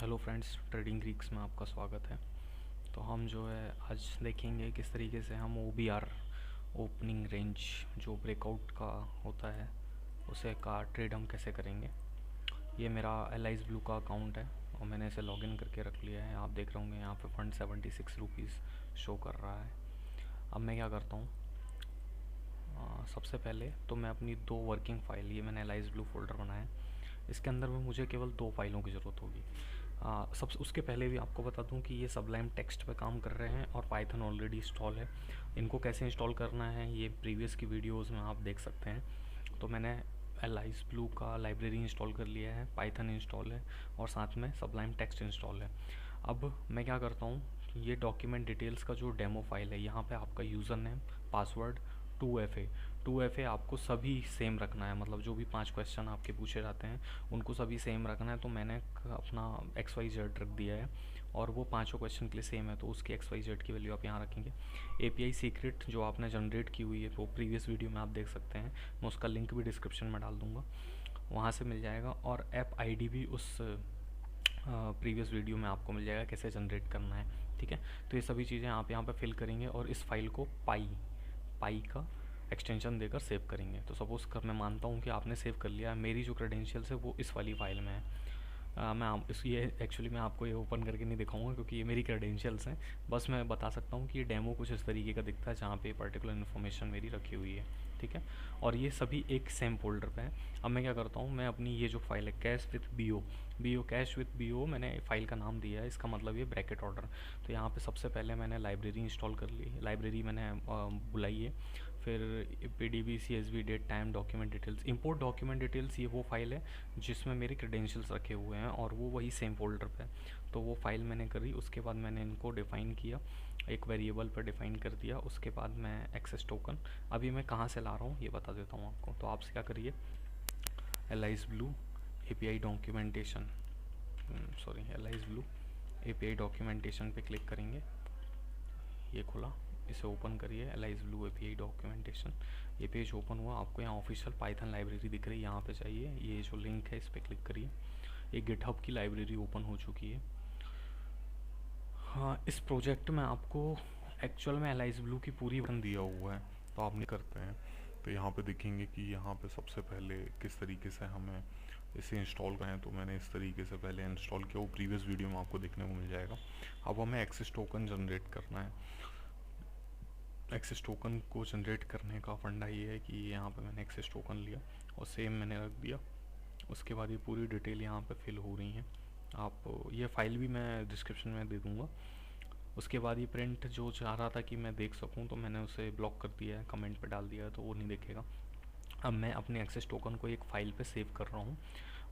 Hello friends, trading Greeks में आपका स्वागत है। तो हम जो है आज देखेंगे किस तरीके से हम OBR ओपनिंग रेंज जो ब्रेकआउट का होता है उसे का ट्रेड हम कैसे करेंगे। ये मेरा एलाइज ब्लू का अकाउंट है और मैंने इसे लॉगिन करके रख लिया है। आप देख रहे होंगे यहाँ पे फंड 76 रुपीज़ शो कर रहा है। अब मैं क्या करता हूँ, सबसे पहले तो मैं अपनी दो वर्किंग फ़ाइल, ये मैंने एलाइज ब्लू फोल्डर बनाया है, इसके अंदर में मुझे केवल दो फाइलों की ज़रूरत होगी। सब उसके पहले भी आपको बता दूं कि ये सबलाइम टेक्स्ट पे काम कर रहे हैं और पाइथन ऑलरेडी इंस्टॉल है। इनको कैसे इंस्टॉल करना है ये प्रीवियस की वीडियोस में आप देख सकते हैं। तो मैंने एलाइज ब्लू का लाइब्रेरी इंस्टॉल कर लिया है, पाइथन इंस्टॉल है और साथ में सबलाइम टेक्स्ट इंस्टॉल है। अब मैं क्या करता हूँ, ये डॉक्यूमेंट डिटेल्स का जो डेमो फाइल है, यहाँ पे आपका यूज़र नेम, पासवर्ड, 2FA आपको सभी सेम रखना है। मतलब जो भी 5 क्वेश्चन आपके पूछे जाते हैं उनको सभी सेम रखना है। तो मैंने अपना XYZ रख दिया है और वो पाँचों क्वेश्चन के लिए सेम है, तो उसकी XYZ की वैल्यू आप यहाँ रखेंगे। API सीक्रेट जो आपने जनरेट की हुई है वो प्रीवियस वीडियो में आप देख सकते हैं, मैं उसका लिंक भी डिस्क्रिप्शन में डाल दूँगा, वहाँ से मिल जाएगा। और ऐप ID भी उस प्रीवियस वीडियो में आपको मिल जाएगा कैसे जनरेट करना है। ठीक है, तो ये सभी चीज़ें आप यहाँ पर फिल करेंगे और इस फाइल को पाई का एक्सटेंशन देकर सेव करेंगे। तो सपोज़ कर मैं मानता हूँ कि आपने सेव कर लिया है, मेरी जो क्रेडेंशियल्स है वो इस वाली फाइल में है। ये एक्चुअली मैं आपको ये ओपन करके नहीं दिखाऊंगा क्योंकि ये मेरी क्रेडेंशियल्स हैं। बस मैं बता सकता हूँ कि ये डेमो कुछ इस तरीके का दिखता है जहाँ पे पर्टिकुलर इन्फॉर्मेशन मेरी रखी हुई है। ठीक है, और ये सभी एक सेम फोल्डर पे है। अब मैं क्या करता हूँ, मैं अपनी ये जो फाइल है cash with BO cash with BO मैंने फाइल का नाम दिया है, इसका मतलब ये ब्रैकेट ऑर्डर। तो यहाँ पे सबसे पहले मैंने लाइब्रेरी इंस्टॉल कर ली, लाइब्रेरी मैंने बुलाई है। फिर PDB CSV date time document details, import document details, ये वो फाइल है जिसमें मेरे क्रेडेंशियल्स रखे हुए हैं और वो वही सेम फोल्डर पे। तो वो फाइल मैंने करी, उसके बाद मैंने इनको डिफ़ाइन किया, एक वेरिएबल पर डिफ़ाइन कर दिया। उसके बाद मैं एक्सेस टोकन, अभी मैं कहाँ से ला रहा हूँ ये बता देता हूँ आपको। तो आपसे क्या करिए, allies blue API documentation, allies blue API documentation पे क्लिक करेंगे। ये खुला, इसे ओपन करिए, एलाइज ब्लू API डॉक्यूमेंटेशन। ये पेज ओपन हुआ, आपको यहाँ ऑफिशियल पाइथन लाइब्रेरी दिख रही है, यहाँ पे चाहिए, ये जो लिंक है इस पर क्लिक करिए। एक गिटहब की लाइब्रेरी ओपन हो चुकी है। हाँ, इस प्रोजेक्ट में आपको एक्चुअल में एलाइज ब्लू की पूरी वर्जन दिया हुआ है, तो आप नहीं करते हैं। तो यहाँ पे देखेंगे कि यहाँ पे सबसे पहले किस तरीके से हमें इसे इंस्टॉल करें। तो मैंने इस तरीके से पहले इंस्टॉल किया, वो प्रीवियस वीडियो में आपको देखने को मिल जाएगा। अब हमें एक्सेस टोकन जनरेट करना है। एक्सेस टोकन को जनरेट करने का फंडा ये है कि यहाँ पे मैंने एक्सेस टोकन लिया और सेम मैंने रख दिया। उसके बाद ये पूरी डिटेल यहाँ पे फिल हो रही हैं। आप ये फ़ाइल भी मैं डिस्क्रिप्शन में दे दूँगा। उसके बाद ये प्रिंट जो चाह रहा था कि मैं देख सकूँ, तो मैंने उसे ब्लॉक कर दिया है, कमेंट पे डाल दिया है, तो वो नहीं देखेगा। अब मैं अपने एक्सेस टोकन को एक फ़ाइल पे सेव कर रहा हूँ।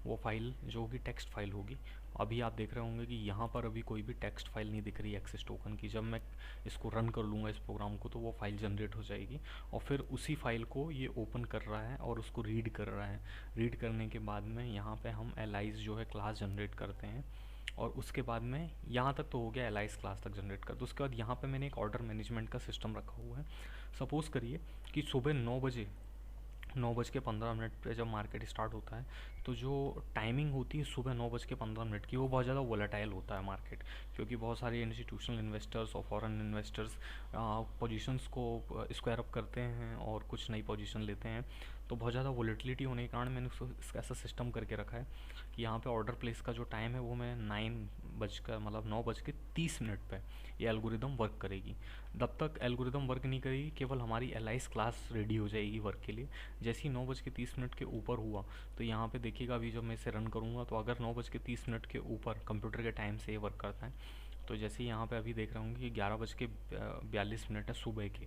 वो फाइल जो होगी टेक्स्ट फाइल होगी। अभी आप देख रहे होंगे कि यहाँ पर अभी कोई भी टेक्स्ट फाइल नहीं दिख रही है एक्सेस टोकन की। जब मैं इसको रन कर लूँगा इस प्रोग्राम को, तो वो फाइल जनरेट हो जाएगी और फिर उसी फाइल को ये ओपन कर रहा है और उसको रीड कर रहा है। रीड करने के बाद में यहाँ पे हम एलाइज जो है क्लास जनरेट करते हैं और उसके बाद में यहाँ तक तो हो गया, एलाइज क्लास तक जनरेट कर। तो उसके बाद यहाँ पे मैंने एक ऑर्डर मैनेजमेंट का सिस्टम रखा हुआ है। सपोज़ करिए कि सुबह 9:15 पे जब मार्केट स्टार्ट होता है, तो जो टाइमिंग होती है सुबह 9:15 की, वो बहुत ज़्यादा वोलेटाइल होता है मार्केट, क्योंकि बहुत सारे इंस्टीट्यूशनल इन्वेस्टर्स और फॉरेन इन्वेस्टर्स पोजीशंस को स्क्वायर अप करते हैं और कुछ नई पोजीशन लेते हैं। तो बहुत ज़्यादा वोलेटिलिटी होने के कारण मैंने उसको ऐसा सिस्टम करके रखा है कि यहाँ पे ऑर्डर प्लेस का जो टाइम है वो मैं 9:30 पे ये एल्गोरिदम वर्क करेगी। तब तक एल्गोरिदम वर्क नहीं करेगी, केवल हमारी एलाइज क्लास रेडी हो जाएगी वर्क के लिए। जैसे ही 9:30 के ऊपर हुआ, तो यहाँ पे देखिएगा, अभी जब मैं इसे रन करूँगा, तो अगर 9:30 के ऊपर कंप्यूटर के टाइम से ये वर्क करता है, तो जैसे यहाँ पे अभी देख रहे होंगे कि 11:42 है सुबह के।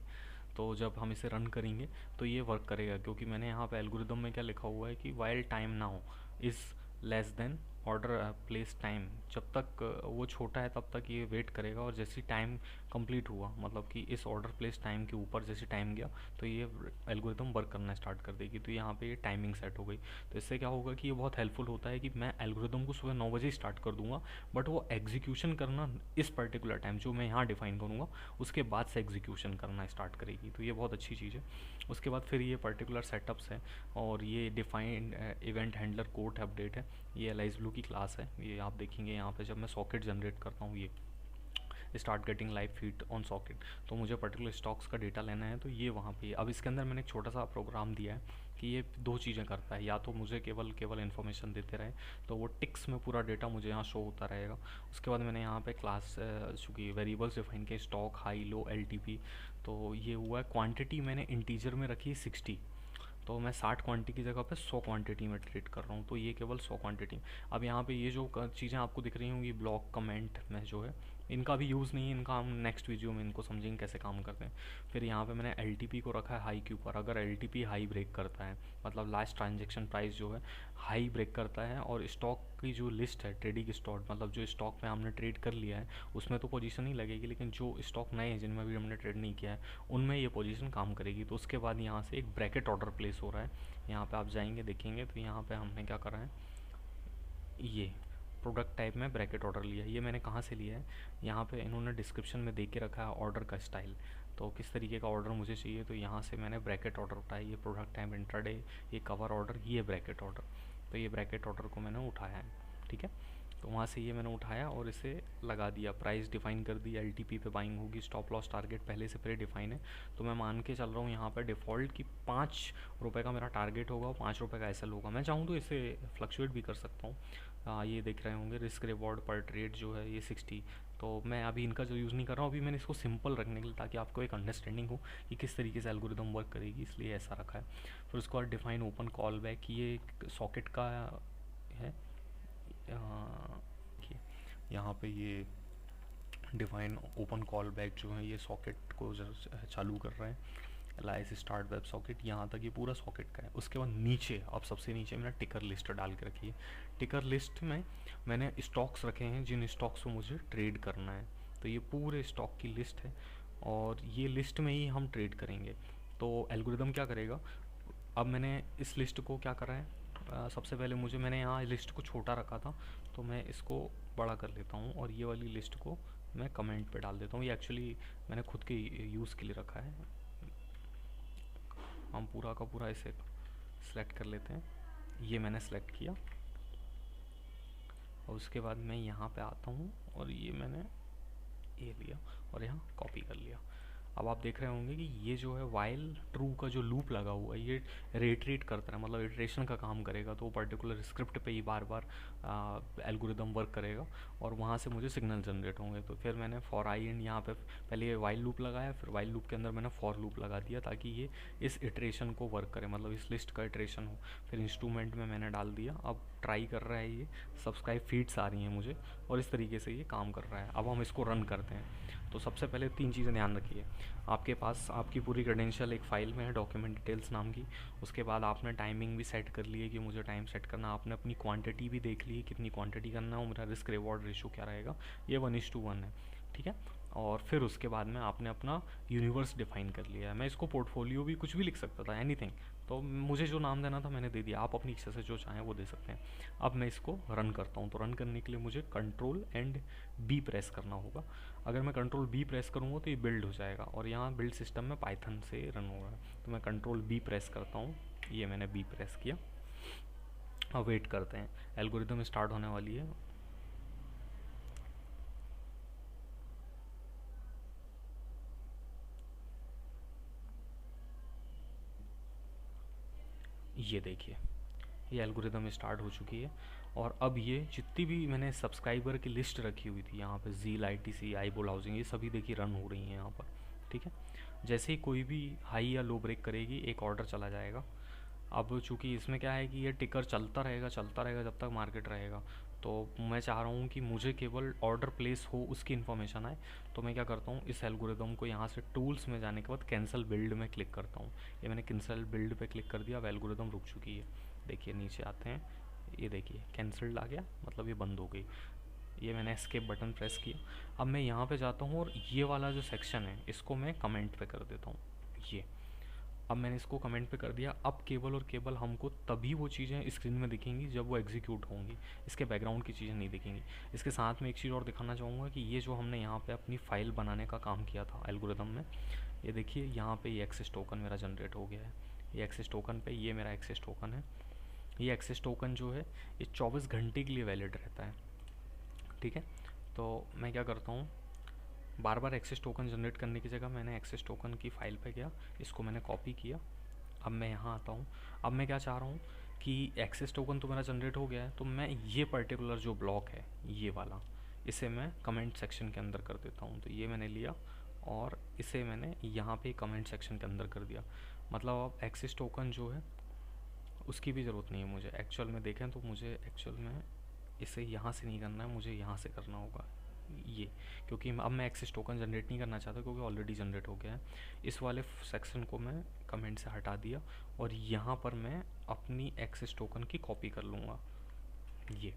तो जब हम इसे रन करेंगे तो ये वर्क करेगा, क्योंकि मैंने यहाँ पे एल्गोरिदम में क्या लिखा हुआ है कि while time now is less than order place time. जब तक वो छोटा है तब तक ये वेट करेगा, और जैसे टाइम कंप्लीट हुआ, मतलब कि इस ऑर्डर प्लेस टाइम के ऊपर जैसे टाइम गया, तो ये एल्गोरिदम वर्क करना स्टार्ट कर देगी। तो यहाँ पे ये टाइमिंग सेट हो गई। तो इससे क्या होगा कि ये बहुत हेल्पफुल होता है कि मैं एल्गोरिदम को सुबह 9 बजे स्टार्ट कर दूंगा, बट वो एग्जीक्यूशन करना इस पर्टिकुलर टाइम जो मैं यहाँ डिफाइन करूँगा उसके बाद से एग्जीक्यूशन करना स्टार्ट करेगी। तो ये बहुत अच्छी चीज़ है। उसके बाद फिर ये पर्टिकुलर सेटअप्स है और ये defined event handler code update है, ये एलाइज ब्लू पोर्टफोलियो की क्लास है। ये आप देखेंगे यहाँ पे जब मैं सॉकेट जनरेट करता हूँ, ये start getting live feed on socket, तो मुझे पर्टिकुलर स्टॉक्स का डेटा लेना है, तो ये वहाँ पे। अब इसके अंदर मैंने एक छोटा सा प्रोग्राम दिया है कि ये दो चीज़ें करता है, या तो मुझे केवल इन्फॉर्मेशन देते रहे, तो वो टिक्स में पूरा डेटा मुझे यहाँ शो होता रहेगा। उसके बाद मैंने यहाँ पे क्लास चूँकि वेरिएबल्स डिफाइन किए, स्टॉक, हाई, लो, LTP। तो ये हुआ है। क्वांटिटी मैंने इंटीजर में रखी 60, तो मैं 60 क्वांटिटी की जगह पे 100 क्वांटिटी में ट्रेड कर रहा हूँ, तो ये केवल 100 क्वांटिटी। अब यहाँ पे ये जो चीज़ें आपको दिख रही होंगी ब्लॉक कमेंट में जो है, इनका भी यूज़ नहीं है, इनका हम नेक्स्ट वीडियो में इनको समझेंगे कैसे काम करते हैं। फिर यहाँ पे मैंने LTP को रखा है हाई के ऊपर। अगर LTP हाई ब्रेक करता है, मतलब लास्ट ट्रांजेक्शन प्राइस जो है हाई ब्रेक करता है, और स्टॉक की जो लिस्ट है ट्रेडिंग स्टॉक, मतलब जो स्टॉक में हमने ट्रेड कर लिया है उसमें तो पोजीशन नहीं लगेगी, लेकिन जो स्टॉक नए हैं जिनमें भी हमने ट्रेड नहीं किया है उनमें ये पोजीशन काम करेगी। तो उसके बाद यहाँ से एक ब्रैकेट ऑर्डर प्लेस हो रहा है। यहाँ पे आप जाएंगे देखेंगे, तो यहाँ पे हमने क्या करा है, ये प्रोडक्ट टाइप में ब्रैकेट ऑर्डर लिया है। ये मैंने कहाँ से लिया है, यहाँ पे इन्होंने डिस्क्रिप्शन में दे के रखा है ऑर्डर का स्टाइल, तो किस तरीके का ऑर्डर मुझे चाहिए, तो यहाँ से मैंने ब्रैकेट ऑर्डर उठाया। ये प्रोडक्ट टाइम इंट्राडे, ये कवर ऑर्डर, ये ब्रैकेट ऑर्डर। तो ये ब्रैकेट ऑर्डर को मैंने उठाया है, ठीक है। तो वहाँ से ये मैंने उठाया और इसे लगा दिया, प्राइस डिफाइन कर दी, LTP पे बाइंग होगी, स्टॉप लॉस टारगेट पहले से प्री डिफाइन है। तो मैं मान के चल रहा हूँ यहाँ पर डिफ़ॉल्ट की 5 रुपये का मेरा टारगेट होगा, 5 रुपये का SL होगा। मैं चाहूँ तो इसे फ्लक्चुएट भी कर सकता हूँ। ये देख रहे होंगे रिस्क रिवॉर्ड पर ट्रेड जो है ये 60। तो मैं अभी इनका जो यूज़ नहीं कर रहा हूँ, अभी मैंने इसको सिंपल रखने के लिए, ताकि आपको एक अंडरस्टैंडिंग हो कि किस तरीके से एल्गोरिदम वर्क करेगी, इसलिए ऐसा रखा है। फिर उसके बाद डिफाइन ओपन कॉल बैक, ये सॉकेट का है। यहाँ पे ये डिफाइन ओपन कॉल बैक जो है ये सॉकेट को चालू कर रहा है, LIS स्टार्ट वेब सॉकेट। यहाँ तक ये पूरा सॉकेट का है। उसके बाद नीचे, अब सबसे नीचे मैंने टिकर लिस्ट डाल के रखी है। टिकर लिस्ट में मैंने स्टॉक्स रखे हैं जिन स्टॉक्स को मुझे ट्रेड करना है, तो ये पूरे स्टॉक की लिस्ट है, और ये लिस्ट में ही हम ट्रेड करेंगे। तो एल्गोरिदम क्या करेगा, अब मैंने इस लिस्ट को क्या करा है, सबसे पहले मैंने यहाँ लिस्ट को छोटा रखा था, तो मैं इसको बड़ा कर लेता हूँ, और ये वाली लिस्ट को मैं कमेंट पे डाल देता हूँ। ये एक्चुअली मैंने खुद के यूज़ के लिए रखा है। हम पूरा का पूरा इसे सेलेक्ट कर लेते हैं। ये मैंने सेलेक्ट किया, और उसके बाद मैं यहाँ पे आता हूँ, और ये मैंने ये लिया और यहाँ कॉपी कर लिया। अब आप देख रहे होंगे कि ये जो है वाइल ट्रू का जो लूप लगा हुआ है, ये रेटरेट करता है, मतलब इटरेशन का काम करेगा। तो पर्टिकुलर स्क्रिप्ट पे ही बार बार एल्गोरिदम वर्क करेगा, और वहाँ से मुझे सिग्नल जनरेट होंगे। तो फिर मैंने फॉर आई एंड यहाँ पे पहले ये वाइल लूप लगाया, फिर वाइल लूप के अंदर मैंने फॉर लूप लगा दिया, ताकि ये इस इटरेशन को वर्क करे, मतलब इस लिस्ट का इटरेशन हो। फिर इंस्ट्रूमेंट में मैंने डाल दिया। अब ट्राई कर रहा है, ये सब्सक्राइब फीड्स आ रही हैं मुझे, और इस तरीके से ये काम कर रहा है। अब हम इसको रन करते हैं। तो सबसे पहले 3 चीज़ें ध्यान रखिए। आपके पास आपकी पूरी क्रेडेंशियल एक फ़ाइल में है, डॉक्यूमेंट डिटेल्स नाम की। उसके बाद आपने टाइमिंग भी सेट कर ली है कि मुझे टाइम सेट करना। आपने अपनी क्वांटिटी भी देख ली है, कितनी क्वांटिटी करना है, और मेरा रिस्क रिवॉर्ड रेशो क्या रहेगा, ये 1:1 है, ठीक है। और फिर उसके बाद में आपने अपना यूनिवर्स डिफाइन कर लिया है। मैं इसको पोर्टफोलियो भी कुछ भी लिख सकता था, एनीथिंग, तो मुझे जो नाम देना था मैंने दे दिया। आप अपनी इच्छा से जो चाहें वो दे सकते हैं। अब मैं इसको रन करता हूँ, तो रन करने के लिए मुझे Ctrl+B प्रेस करना होगा। अगर मैं Ctrl+B प्रेस करूँगा तो ये बिल्ड हो जाएगा, और यहाँ बिल्ड सिस्टम में पाइथन से रन होगा। तो मैं Ctrl+B प्रेस करता हूँ, ये मैंने B प्रेस किया। अब वेट करते हैं, एल्गोरिदम स्टार्ट होने वाली है। ये देखिए, ये एल्गोरिदम स्टार्ट हो चुकी है, और अब ये जितनी भी मैंने सब्सक्राइबर की लिस्ट रखी हुई थी यहाँ पे, ZEAL, ITC, iBull हाउसिंग, ये सभी देखिए रन हो रही हैं यहाँ पर, ठीक है। जैसे ही कोई भी हाई या लो ब्रेक करेगी, एक ऑर्डर चला जाएगा। अब चूँकि इसमें क्या है कि ये टिकर चलता रहेगा जब तक मार्केट रहेगा। तो मैं चाह रहा हूँ कि मुझे केवल ऑर्डर प्लेस हो उसकी इन्फॉर्मेशन आए। तो मैं क्या करता हूँ, इस एल्गोरिदम को यहाँ से टूल्स में जाने के बाद कैंसिल बिल्ड में क्लिक करता हूँ। ये मैंने कैंसिल बिल्ड पे क्लिक कर दिया। अब एल्गोरिदम रुक चुकी है। देखिए नीचे आते हैं, ये देखिए कैंसिल्ड आ गया, मतलब ये बंद हो गई। ये मैंने एस्केप बटन प्रेस किया। अब मैं यहाँ पे जाता हूँ, और ये वाला जो सेक्शन है इसको मैं कमेंट पे कर देता हूँ। ये अब मैंने इसको कमेंट पे कर दिया। अब केवल और केवल हमको तभी वो चीज़ें स्क्रीन में दिखेंगी जब वो एग्जीक्यूट होंगी, इसके बैकग्राउंड की चीज़ें नहीं दिखेंगी। इसके साथ में एक चीज़ और दिखाना चाहूँगा कि ये जो हमने यहाँ पे अपनी फ़ाइल बनाने का काम किया था एल्गोरिदम में, ये देखिए यहाँ पे ये एक्सेस टोकन मेरा जनरेट हो गया है। ये एक्सेस टोकन पे, ये मेरा एक्सेस टोकन है, ये एक्सेस टोकन जो है ये 24 घंटे के लिए वैलिड रहता है, ठीक है। तो मैं क्या करता हूँ, बार बार एक्सेस टोकन जनरेट करने की जगह मैंने एक्सेस टोकन की फ़ाइल पे गया, इसको मैंने कॉपी किया। अब मैं यहाँ आता हूँ। अब मैं क्या चाह रहा हूँ कि एक्सेस टोकन तो मेरा जनरेट हो गया है, तो मैं ये पर्टिकुलर जो ब्लॉक है ये वाला, इसे मैं कमेंट सेक्शन के अंदर कर देता हूँ। तो ये मैंने लिया और इसे मैंने यहाँ पे कमेंट सेक्शन के अंदर कर दिया। मतलब अब एक्सेस टोकन जो है उसकी भी ज़रूरत नहीं है मुझे। एक्चुअल में देखें तो मुझे एक्चुअल में इसे यहाँ से नहीं करना है, मुझे यहाँ से करना होगा ये, क्योंकि अब मैं एक्सेस टोकन जनरेट नहीं करना चाहता क्योंकि ऑलरेडी जनरेट हो गया है। इस वाले सेक्शन को मैं कमेंट से हटा दिया और यहाँ पर मैं अपनी एक्सेस टोकन की कॉपी कर लूँगा ये।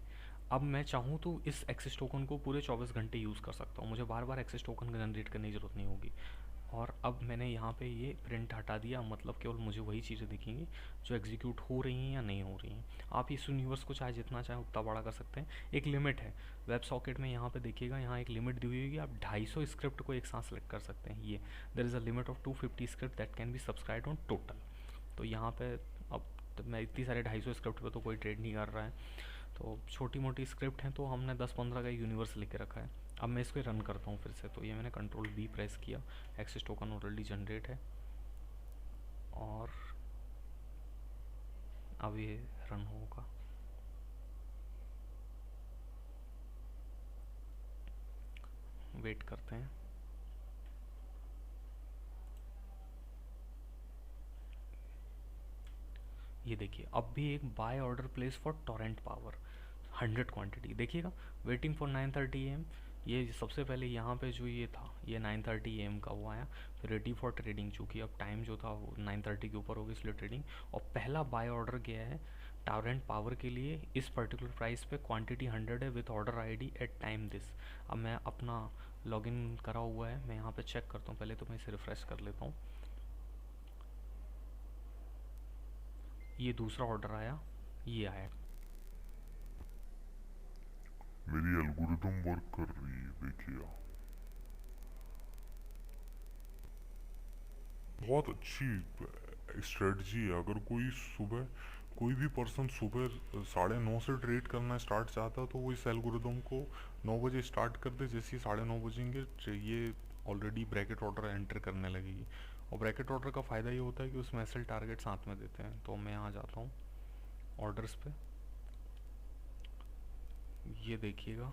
अब मैं चाहूँ तो इस एक्सेस टोकन को पूरे 24 घंटे यूज़ कर सकता हूँ, मुझे बार बार एक्सेस टोकन जनरेट करने की ज़रूरत नहीं होगी। और अब मैंने यहाँ पे ये प्रिंट हटा दिया, मतलब केवल मुझे वही चीज़ें दिखेंगी जो एग्जीक्यूट हो रही हैं या नहीं हो रही हैं। आप इस यूनिवर्स को चाहे जितना चाहे उतना बड़ा कर सकते हैं, एक लिमिट है। वेब सॉकेट में यहाँ पे देखिएगा, यहाँ एक लिमिट दी हुई होगी, आप 250 स्क्रिप्ट को एक साथ सेलेक्ट कर सकते हैं। ये there is a limit of 250 script that can be subscribe on total. तो यहाँ पे अब तो मैं इतनी सारे 250 स्क्रिप्ट पे तो कोई ट्रेड नहीं कर रहा है, तो छोटी मोटी स्क्रिप्ट हैं तो हमने 10-15 का यूनिवर्स लेके रखा है। अब मैं इसको रन करता हूँ फिर से। तो ये मैंने कंट्रोल बी प्रेस किया, एक्सेस टोकन ऑलरेडी जनरेट है और अब ये रन होगा। वेट करते हैं। ये देखिए अब भी एक buy order place for Torrent Power 100 quantity, देखिएगा वेटिंग फॉर 9:30 AM। ये सबसे पहले यहाँ पे जो ये था ये 9:30 AM का वो आया, फिर रेडी फॉर ट्रेडिंग, चूँकि अब टाइम जो था वो 9:30 के ऊपर हो गया इसलिए ट्रेडिंग। और पहला बाय ऑर्डर गया है टोरेंट पावर के लिए इस पर्टिकुलर प्राइस पे, क्वांटिटी 100 है with order ID at time this. अब मैं अपना लॉगिन करा हुआ है, मैं यहाँ पे चेक करता हूँ, पहले तो मैं इसे रिफ्रेश कर लेता हूँ। ये दूसरा ऑर्डर आया, ये आया। मेरी एल्गोरिदम वर्क कर रही है, देखिए बहुत अच्छी स्ट्रेटजी है। अगर कोई भी पर्सन सुबह 9:30 से ट्रेड करना स्टार्ट चाहता है तो वो इस एल्गोरिदम को 9 बजे स्टार्ट कर दे, जैसे ही 9:30 बजेंगे ये ऑलरेडी ब्रैकेट ऑर्डर एंटर करने लगेगी। और ब्रैकेट ऑर्डर का फ़ायदा ये होता है कि उसमें एसएल टारगेट साथ में देते हैं। तो मैं यहाँ जाता हूँ ऑर्डर्स पे, ये देखिएगा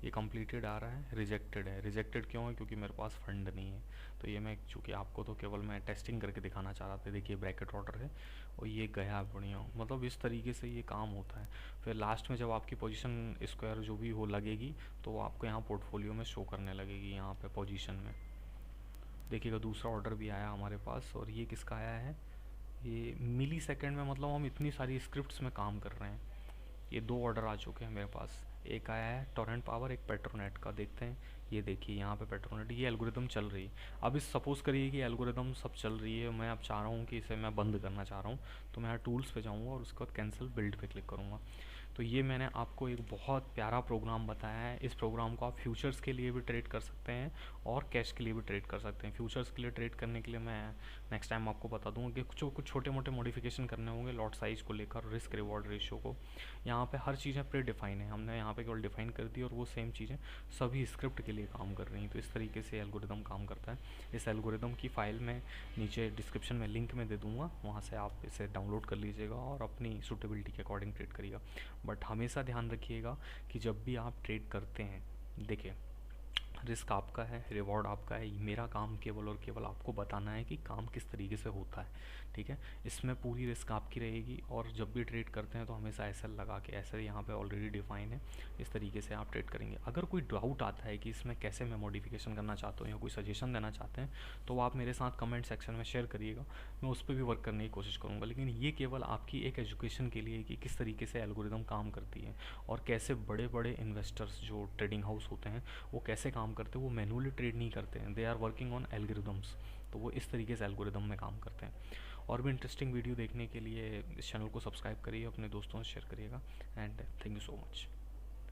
ये कंप्लीटेड आ रहा है, रिजेक्टेड है। रिजेक्टेड क्यों है? क्योंकि मेरे पास फंड नहीं है। तो ये मैं चूँकि आपको तो केवल मैं टेस्टिंग करके दिखाना चाह रहा था। देखिए ब्रैकेट ऑर्डर है और ये गया बढ़िया, मतलब इस तरीके से ये काम होता है। फिर लास्ट में जब आपकी पोजीशन स्क्वायर जो भी हो लगेगी तो वो आपको यहाँ पोर्टफोलियो में शो करने लगेगी, यहाँ पे पोजीशन में। देखिएगा दूसरा ऑर्डर भी आया हमारे पास, और ये किसका आया है? ये मिली सेकेंड में, मतलब हम इतनी सारी स्क्रिप्ट्स में काम कर रहे हैं। ये 2 ऑर्डर आ चुके हैं मेरे पास, एक आया है टोरेंट पावर, एक पेट्रोनेट का। देखते हैं, ये देखिए यहाँ पे पेट्रोनेट, ये एल्गोरिदम चल रही है। अब इस सपोज़ करिए कि एल्गोरिदम सब चल रही है, मैं अब चाह रहा हूँ कि इसे मैं बंद करना चाह रहा हूँ, तो मैं यहाँ टूल्स पे जाऊँगा और उसके बाद कैंसिल बिल्ड पे क्लिक करूँगा। तो ये मैंने आपको एक बहुत प्यारा प्रोग्राम बताया है। इस प्रोग्राम को आप फ्यूचर्स के लिए भी ट्रेड कर सकते हैं और कैश के लिए भी ट्रेड कर सकते हैं। फ्यूचर्स के लिए ट्रेड करने के लिए मैं नेक्स्ट टाइम आपको बता दूँगा कि कुछ छोटे मोटे मॉडिफिकेशन करने होंगे लॉट साइज़ को लेकर, रिस्क रिवॉर्ड रेशियो को। यहाँ पे हर चीज़ें प्री डिफाइन है, हमने यहाँ पे केवल डिफाइन कर दी और वो सेम चीज़ें सभी स्क्रिप्ट के लिए काम कर रही हैं। तो इस तरीके से एल्गोरिदम काम करता है। इस एल्गोरिदम की फ़ाइल मैं नीचे डिस्क्रिप्शन में लिंक में दे दूँगा, वहाँ से आप इसे डाउनलोड कर लीजिएगा और अपनी सूटेबिलिटी के अकॉर्डिंग ट्रेड करिएगा। बट हमेशा ध्यान रखिएगा कि जब भी आप ट्रेड करते हैं, देखिए रिस्क आपका है, रिवॉर्ड आपका है। मेरा काम केवल और केवल आपको बताना है कि काम किस तरीके से होता है, ठीक है। इसमें पूरी रिस्क आपकी रहेगी और जब भी ट्रेड करते हैं तो हमेशा एसएल लगा के, एसएल यहाँ पे ऑलरेडी डिफाइन है, इस तरीके से आप ट्रेड करेंगे। अगर कोई डाउट आता है कि इसमें कैसे मैं मॉडिफिकेशन करना चाहता हूँ या कोई सजेशन देना चाहते हैं तो आप मेरे साथ कमेंट सेक्शन में शेयर करिएगा, मैं उस पर भी वर्क करने की कोशिश करूँगा। लेकिन ये केवल आपकी एक एजुकेशन के लिए कि किस तरीके से एल्गोरिदम काम करती है और कैसे बड़े बड़े इन्वेस्टर्स जो ट्रेडिंग हाउस होते हैं वो कैसे काम करते हैं। वो मैनुअली ट्रेड नहीं करते हैं, they are working on algorithms. तो वो इस तरीके से एल्गोरिदम में काम करते हैं। और भी इंटरेस्टिंग वीडियो देखने के लिए इस चैनल को सब्सक्राइब करिए, अपने दोस्तों से शेयर करिएगा। And thank you so much.